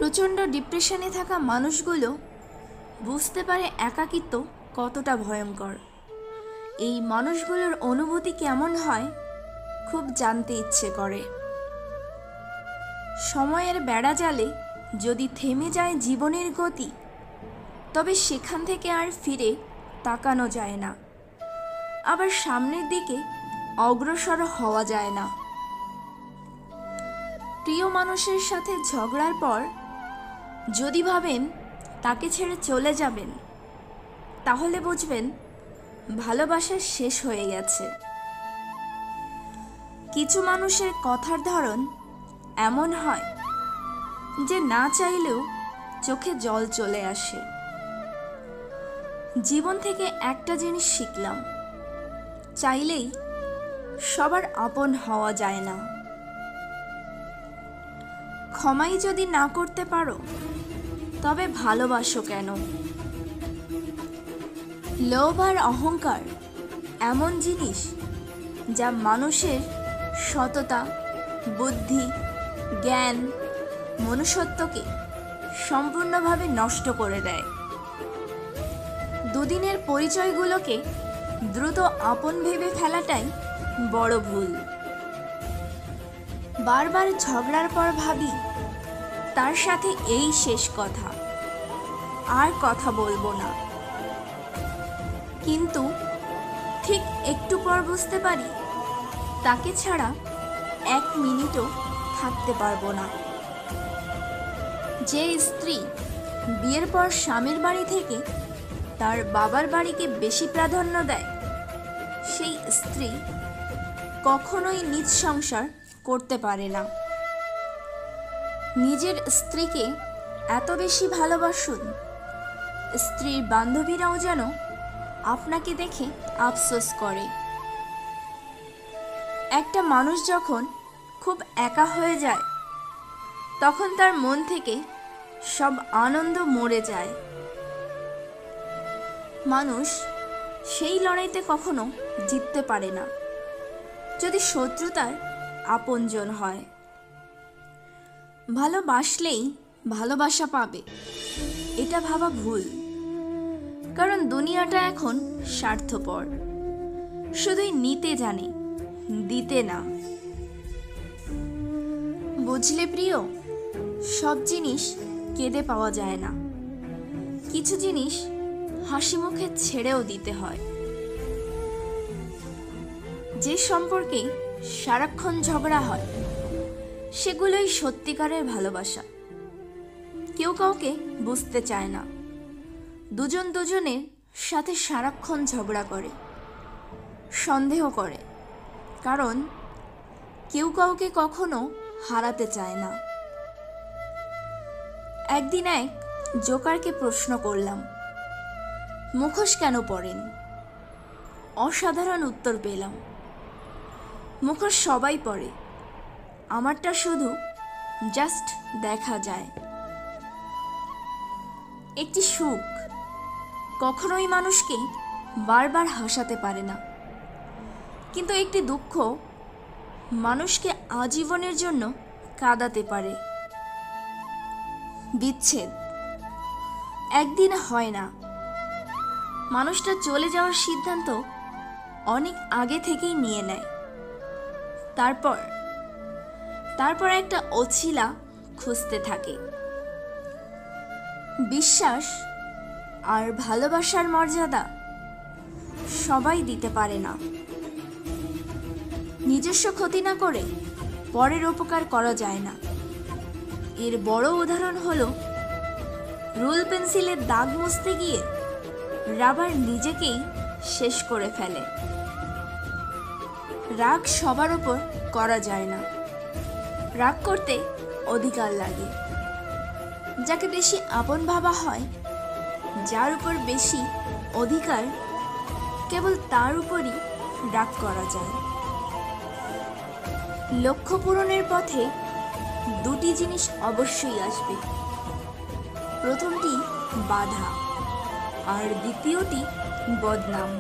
প্রচণ্ড ডিপ্রেশনে থাকা মানুষগুলো বুঝতে পারে একাকিত্ব কতটা ভয়ঙ্কর। এই মানুষগুলোর অনুভূতি কেমন হয় খুব জানতে ইচ্ছে করে। সময়ের বেড়াজালে যদি থেমে যায় জীবনের গতি, তবে সেখান থেকে আর ফিরে তাকানো যায় না, আবার সামনের দিকে অগ্রসর হওয়া যায় না। প্রিয় মানুষের সাথে ঝগড়ার পর যদি ভাবেন তাকে ছেড়ে চলে যাবেন, তাহলে বুঝবেন ভালোবাসা শেষ হয়ে গেছে। কিছু মানুষের কথার ধরন এমন হয় যে না চাইলেও চোখে জল চলে আসে। জীবন থেকে একটা জিনিস শিখলাম, চাইলেই সবার আপন হওয়া যায় না। ক্ষমাই যদি না করতে পারো, তবে ভালোবাসো কেন? লোভ আর অহংকার এমন জিনিস যা মানুষের সততা, বুদ্ধি, জ্ঞান, মনুষ্যত্বকে সম্পূর্ণভাবে নষ্ট করে দেয়। দুদিনের পরিচয়গুলোকে দ্রুত আপন ভেবে ফেলাটাই বড় ভুল। বারবার ঝগড়ার পর ভাবি তার সাথে এই শেষ কথা, আর কথা বলবো না। কিন্তু ঠিক একটু পর বুঝতে পারি তাকে ছাড়া এক মিনিটও থাকতে পারবো না। যে স্ত্রী বিয়ের পর স্বামীর বাড়ি থেকে তার বাবার বাড়িকে বেশি প্রাধান্য দেয়, সেই স্ত্রী কখনোই নিজ সংসার করতে পারে না। নিজের স্ত্রীকে এত বেশি ভালোবাসুন, স্ত্রীর বান্ধবীরাও যেন আপনাকে দেখে আফসোস করে। একটা মানুষ যখন খুব একা হয়ে যায়, তখন তার মন থেকে সব আনন্দ মরে যায়। মানুষ সেই লড়াইতে কখনো জিততে পারে না যদি শত্রুতার আপনজন হয়। ভালোবাসলেই ভালোবাসা পাবে, এটা ভাবা ভুল। কারণ দুনিয়াটা এখন স্বার্থপর, শুধুই নিতে জানে, দিতে না। বুঝলে প্রিয়, সব জিনিস কেঁদে পাওয়া যায় না। কিছু জিনিস হাসি মুখে ছেড়েও দিতে হয়। যে সম্পর্কে সারাক্ষণ ঝগড়া হয়, সেগুলোই সত্যিকারের ভালোবাসা। কেউ কাউকে বুঝতে চায় না, দুজন দুজনের সাথে সারাক্ষণ ঝগড়া করে, সন্দেহ করে, কারণ কেউ কাউকে কখনো হারাতে চায় না। একদিন এক জোকারকে প্রশ্ন করলাম, মুখোশ কেন পরেন? অসাধারণ উত্তর পেলাম, মুখোশ সবাই পরে, আমারটা শুধু জাস্ট দেখা যায়। একটি সুখ কখনোই মানুষকে বারবার হাসাতে পারে না, কিন্তু একটি দুঃখ মানুষকে আজীবনের জন্য কাঁদাতে পারে। বিচ্ছেদ একদিন হয় না, মানুষটা চলে যাওয়ার সিদ্ধান্ত অনেক আগে থেকেই নিয়ে নেয়। তারপর একটা অছিলা খুঁজতে থাকে। বিশ্বাস আর ভালোবাসার মর্যাদা সবাই দিতে পারে না। নিজস্ব ক্ষতি না করে পরের উপকার করা যায় না। এর বড় উদাহরণ হলো রুল পেন্সিলের দাগ মুছতে গিয়ে রাবার নিজেকেই শেষ করে ফেলে। রাগ সবার উপর করা যায় না, রাগ করতে অধিকার লাগে। যাকে বেশি আপন ভাবা হয়, যার উপর বেশি অধিকার, কেবল তার উপরই রাগ করা যায়। লক্ষ্য পূরণের পথে দুটি জিনিস অবশ্যই আসবে। প্রথমটি বাধা, আর দ্বিতীয়টি বদনাম।